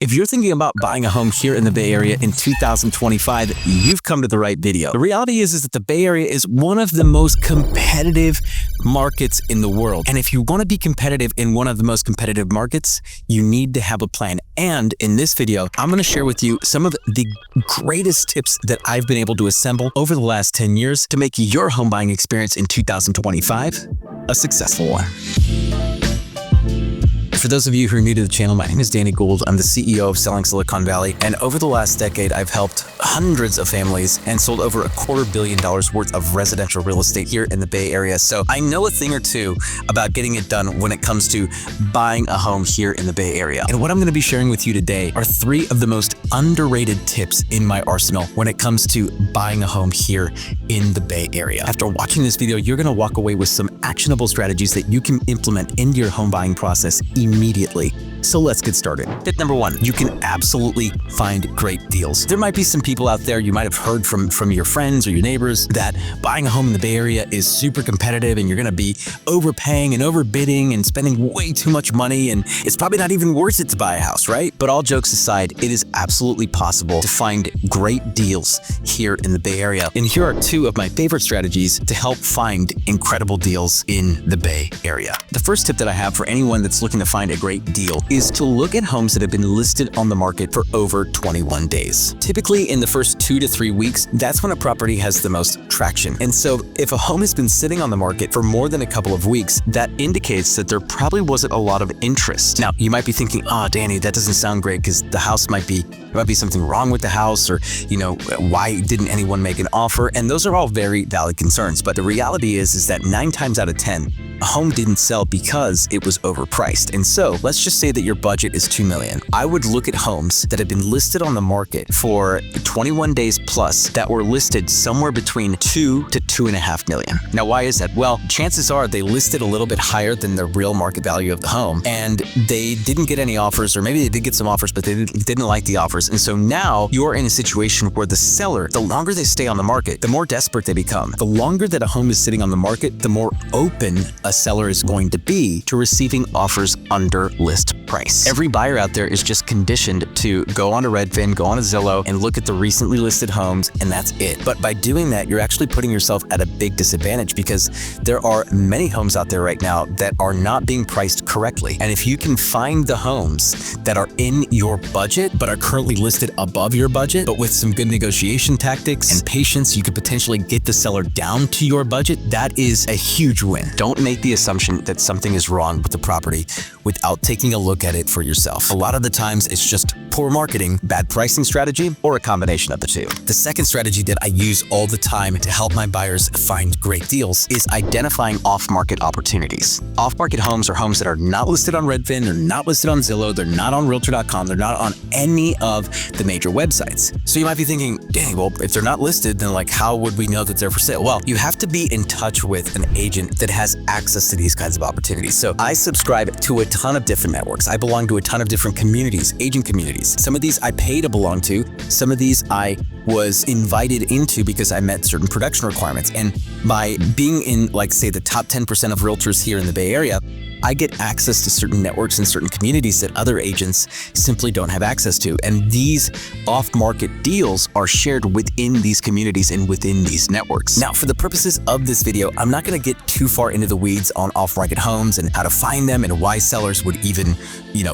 If you're thinking about buying a home here in the Bay Area in 2025, you've come to the right video. The reality is that the Bay Area is one of the most competitive markets in the world. And if you want to be competitive in one of the most competitive markets, you need to have a plan. And in this video, I'm going to share with you some of the greatest tips that I've been able to assemble over the last 10 years to make your home buying experience in 2025 a successful one. For those of you who are new to the channel, my name is Gould. I'm the CEO of Selling Silicon Valley, and over the last decade, I've helped hundreds of families and sold over $250 million worth of residential real estate here in the Bay Area. So I know a thing or two about getting it done when it comes to buying a home here in the Bay Area. And what I'm going to be sharing with you today are 3 of the most underrated tips in my arsenal when it comes to buying a home here in the Bay Area. After watching this video, you're going to walk away with some actionable strategies that you can implement into your home buying process immediately. So let's get started. Tip number 1, you can absolutely find great deals. There might be some people out there, you might have heard from your friends or your neighbors that buying a home in the Bay Area is super competitive and you're going to be overpaying and overbidding and spending way too much money, and it's probably not even worth it to buy a house, right? But all jokes aside, it is absolutely possible to find great deals here in the Bay Area. And here are 2 of my favorite strategies to help find incredible deals in the Bay Area. The first tip that I have for anyone that's looking to find a great deal is to look at homes that have been listed on the market for over 21 days. Typically in the first 2 to 3 weeks, that's when a property has the most traction. And so if a home has been sitting on the market for more than a couple of weeks, that indicates that there probably wasn't a lot of interest. Now, you might be thinking, oh, Danny, that doesn't sound great because the house there might be something wrong with the house, or, why didn't anyone make an offer? And those are all very valid concerns. But the reality is that 9 times out of 10, a home didn't sell because it was overpriced. And so let's just say that your budget is $2 million. I would look at homes that have been listed on the market for 21 days plus that were listed somewhere between $2 to $2.5 million. Now, why is that? Well, chances are they listed a little bit higher than the real market value of the home, and they didn't get any offers, or maybe they did get some offers, but they didn't like the offers. And so now you're in a situation where the seller, the longer they stay on the market, the more desperate they become. The longer that a home is sitting on the market, the more open a seller is going to be to receiving offers under list price. Every buyer out there is just conditioned to go onto Redfin, go onto Zillow, and look at the recently listed homes, and that's it. But by doing that, you're actually putting yourself at a big disadvantage because there are many homes out there right now that are not being priced correctly. And if you can find the homes that are in your budget but are currently listed above your budget, but with some good negotiation tactics and patience, you could potentially get the seller down to your budget. That is a huge win. Don't make the assumption that something is wrong with the property without taking a look at it for yourself. A lot of the times it's just poor marketing, bad pricing strategy, or a combination of the 2. The second strategy that I use all the time to help my buyers find great deals is identifying off-market opportunities. Off-market homes are homes that are not listed on Redfin, they're not listed on Zillow, they're not on Realtor.com, they're not on any of the major websites. So you might be thinking, dang, well, if they're not listed, then how would we know that they're for sale? Well, you have to be in touch with an agent that has access to these kinds of opportunities. So I subscribe to a ton of different networks. I belong to a ton of different communities, agent communities. Some of these I pay to belong to. Some of these I was invited into because I met certain production requirements. And by being in, say, the top 10% of realtors here in the Bay Area, I get access to certain networks and certain communities that other agents simply don't have access to. And these off-market deals are shared within these communities and within these networks. Now, for the purposes of this video, I'm not going to get too far into the weeds on off-market homes and how to find them and why sellers would even,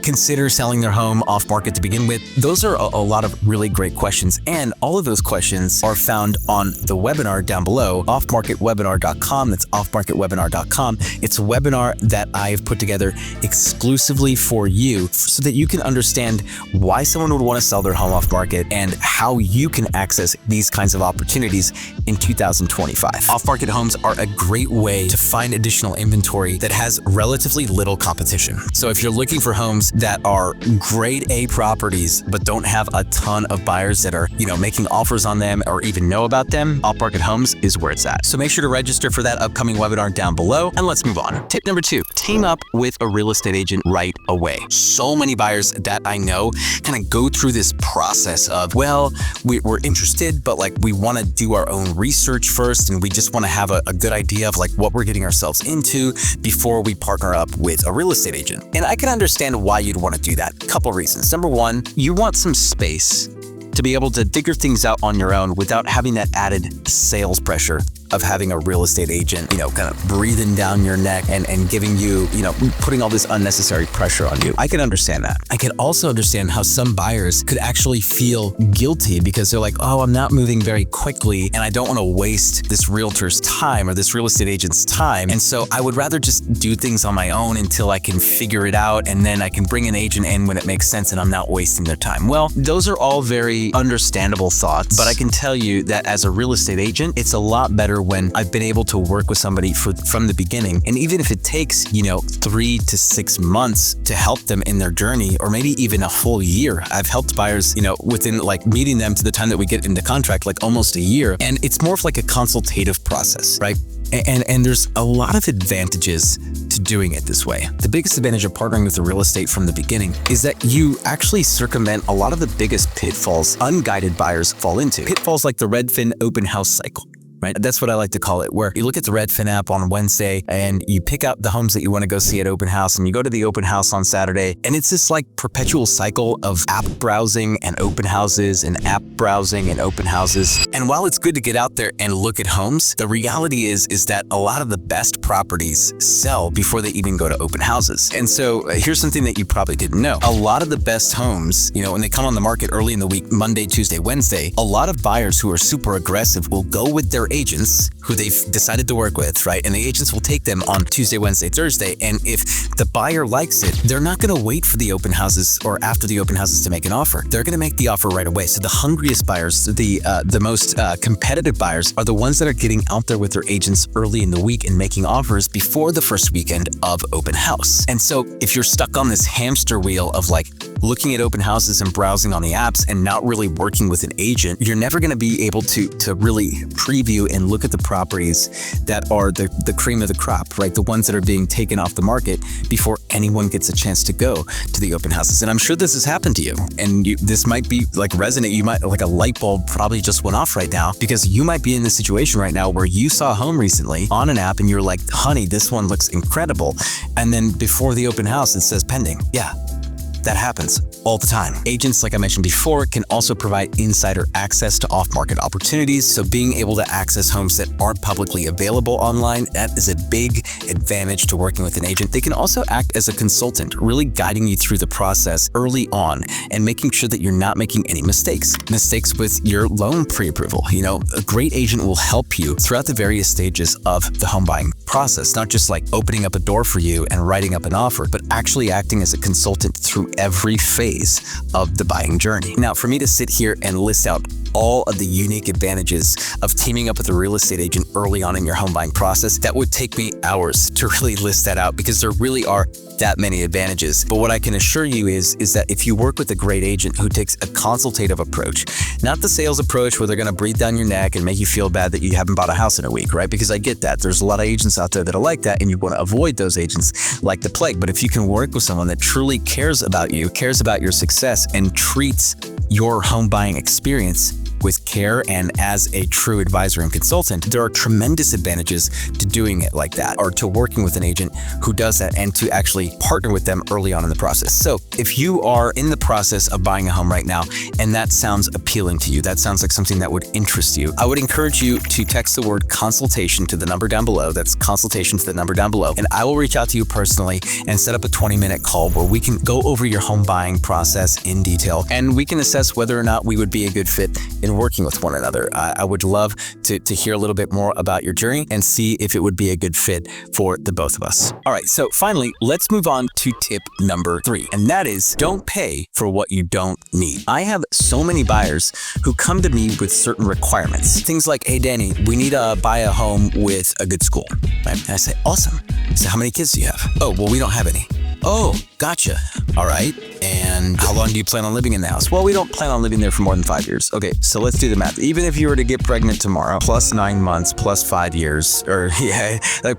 consider selling their home off-market to begin with. Those are a lot of really great questions. And all of those questions are found on the webinar down below, offmarketwebinar.com. That's offmarketwebinar.com. It's a webinar that I've put together exclusively for you so that you can understand why someone would want to sell their home off market and how you can access these kinds of opportunities in 2025. Off-market homes are a great way to find additional inventory that has relatively little competition. So if you're looking for homes that are grade A properties but don't have a ton of buyers that are, making making offers on them or even know about them, off-market homes is where it's at. So make sure to register for that upcoming webinar down below, and let's move on. Tip number 2, team up with a real estate agent right away. So many buyers that I know kind of go through this process of, well, we're interested, but like we want to do our own research first, and we just want to have a good idea of like what we're getting ourselves into before we partner up with a real estate agent. And I can understand why you'd want to do that. Couple reasons. Number 1, you want some space to be able to figure things out on your own without having that added sales pressure of having a real estate agent, kind of breathing down your neck and giving you, putting all this unnecessary pressure on you. I can understand that. I can also understand how some buyers could actually feel guilty because they're like, oh, I'm not moving very quickly and I don't want to waste this realtor's time or this real estate agent's time. And so I would rather just do things on my own until I can figure it out, and then I can bring an agent in when it makes sense and I'm not wasting their time. Well, those are all very understandable thoughts, but I can tell you that as a real estate agent, it's a lot better when I've been able to work with somebody from the beginning. And even if it takes, 3 to 6 months to help them in their journey, or maybe even a full year. I've helped buyers, within like meeting them to the time that we get into contract, like almost a year. And it's more of like a consultative process, right? And there's a lot of advantages to doing it this way. The biggest advantage of partnering with a real estate from the beginning is that you actually circumvent a lot of the biggest pitfalls unguided buyers fall into. Pitfalls like the Redfin open house cycle. Right? That's what I like to call it, where you look at the Redfin app on Wednesday and you pick out the homes that you want to go see at open house, and you go to the open house on Saturday, and it's this like perpetual cycle of app browsing and open houses and app browsing and open houses. And while it's good to get out there and look at homes, the reality is that a lot of the best properties sell before they even go to open houses. And so here's something that you probably didn't know. A lot of the best homes, when they come on the market early in the week, Monday, Tuesday, Wednesday, a lot of buyers who are super aggressive will go with their agents who they've decided to work with, right? And the agents will take them on Tuesday, Wednesday, Thursday. And if the buyer likes it, they're not going to wait for the open houses or after the open houses to make an offer. They're going to make the offer right away. So the hungriest buyers, the most competitive buyers are the ones that are getting out there with their agents early in the week and making offers before the first weekend of open house. And so if you're stuck on this hamster wheel of like looking at open houses and browsing on the apps and not really working with an agent, you're never going to be able to really preview and look at the properties that are the cream of the crop, right? The ones that are being taken off the market before anyone gets a chance to go to the open houses. And I'm sure this has happened to you, and this might be like resonate. You might, like a light bulb probably just went off right now, because you might be in this situation right now where you saw a home recently on an app and you're like, honey, this one looks incredible. And then before the open house, it says pending. Yeah. That happens all the time. Agents, like I mentioned before, can also provide insider access to off-market opportunities. So being able to access homes that aren't publicly available online, that is a big advantage to working with an agent. They can also act as a consultant, really guiding you through the process early on and making sure that you're not making any mistakes. Mistakes with your loan pre-approval. A great agent will help you throughout the various stages of the home buying process, not just like opening up a door for you and writing up an offer, but actually acting as a consultant through every phase of the buying journey. Now, for me to sit here and list out all of the unique advantages of teaming up with a real estate agent early on in your home buying process, that would take me hours to really list that out, because there really are that many advantages. But what I can assure you is that if you work with a great agent who takes a consultative approach, not the sales approach where they're going to breathe down your neck and make you feel bad that you haven't bought a house in a week, right? Because I get that. There's a lot of agents out there that are like that, and you want to avoid those agents like the plague. But if you can work with someone that truly cares about you, cares about your success, and treats your home buying experience with care and as a true advisor and consultant, there are tremendous advantages to doing it like that, or to working with an agent who does that, and to actually partner with them early on in the process. So if you are in the process of buying a home right now and that sounds appealing to you, that sounds like something that would interest you, I would encourage you to text the word consultation to the number down below. That's consultation to the number down below. And I will reach out to you personally and set up a 20-minute call where we can go over your home buying process in detail, and we can assess whether or not we would be a good fit in working with one another. I would love to hear a little bit more about your journey and see if it would be a good fit for the both of us. All right, so finally, let's move on to tip number 3, and that is don't pay for what you don't need. I have so many buyers who come to me with certain requirements. Things like, hey, Danny, we need to buy a home with a good school. Right? And I say, awesome. So how many kids do you have? Oh, well, we don't have any. Oh, gotcha. All right. And how long do you plan on living in the house? Well, we don't plan on living there for more than 5 years. Okay, so let's do the math. Even if you were to get pregnant tomorrow, plus 9 months, plus 5 years, or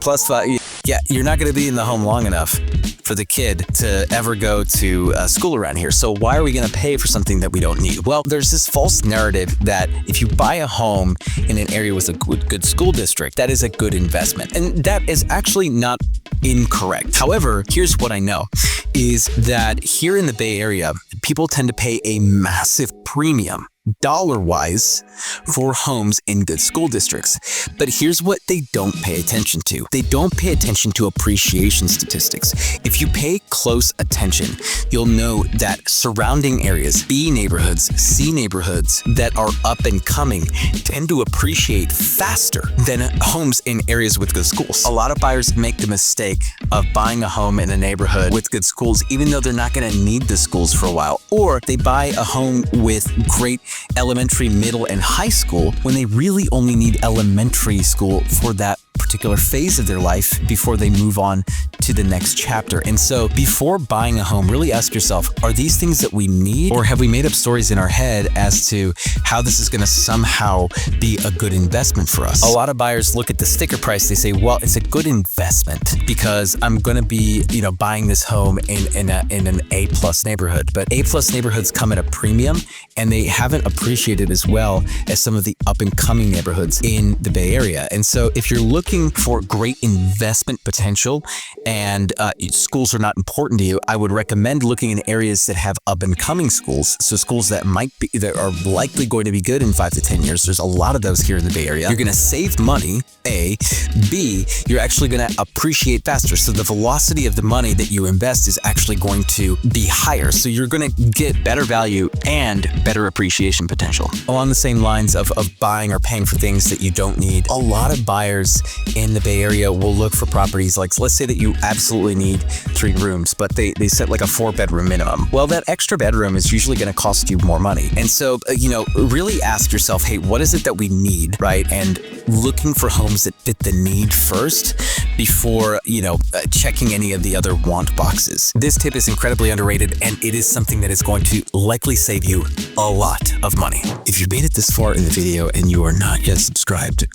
plus 5, yeah, you're not going to be in the home long enough for the kid to ever go to school around here. So why are we going to pay for something that we don't need? Well, there's this false narrative that if you buy a home in an area with a good school district, that is a good investment. And that is actually not incorrect. However, here's what I know is that here in the Bay Area, people tend to pay a massive premium dollar-wise for homes in good school districts. But here's what they don't pay attention to. They don't pay attention to appreciation statistics. If you pay close attention, you'll know that surrounding areas, B neighborhoods, C neighborhoods that are up and coming tend to appreciate faster than homes in areas with good schools. A lot of buyers make the mistake of buying a home in a neighborhood with good schools, even though they're not going to need the schools for a while. Or they buy a home with great elementary, middle, and high school when they really only need elementary school for that particular phase of their life before they move on to the next chapter. And so before buying a home, really ask yourself, are these things that we need, or have we made up stories in our head as to how this is going to somehow be a good investment for us? A lot of buyers look at the sticker price. They say, well, it's a good investment because I'm going to be, buying this home in an A+ neighborhood. But A+ neighborhoods come at a premium, and they haven't appreciated as well as some of the up and coming neighborhoods in the Bay Area. And so if you're looking for great investment potential and schools are not important to you, I would recommend looking in areas that have up and coming schools. So schools that are likely going to be good in 5 to 10 years. There's a lot of those here in the Bay Area. You're going to save money, A. B, you're actually going to appreciate faster. So the velocity of the money that you invest is actually going to be higher. So you're going to get better value and better appreciation potential. Along the same lines of buying or paying for things that you don't need, a lot of buyers in the Bay Area will look for properties like, let's say that you absolutely need 3 rooms, but they set like a 4-bedroom minimum. Well, that extra bedroom is usually going to cost you more money. And so, really ask yourself, hey, what is it that we need, right? And looking for homes that fit the need first before, checking any of the other want boxes. This tip is incredibly underrated, and it is something that is going to likely save you a lot of money. If you made it this far in the video and you are not yet subscribed,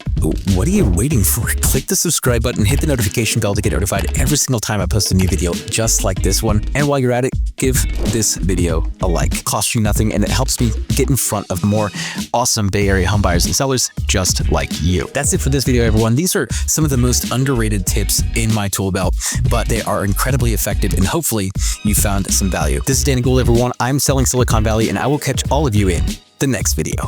what are you waiting for? Click the subscribe button, hit the notification bell to get notified every single time I post a new video just like this one. And while you're at it, give this video a like. It costs you nothing, and it helps me get in front of more awesome Bay Area home buyers and sellers just like you. That's it for this video, everyone. These are some of the most underrated tips in my tool belt, but they are incredibly effective, and hopefully you found some value. This is Danny Gould, everyone. I'm selling Silicon Valley, and I will catch all of you in the next video.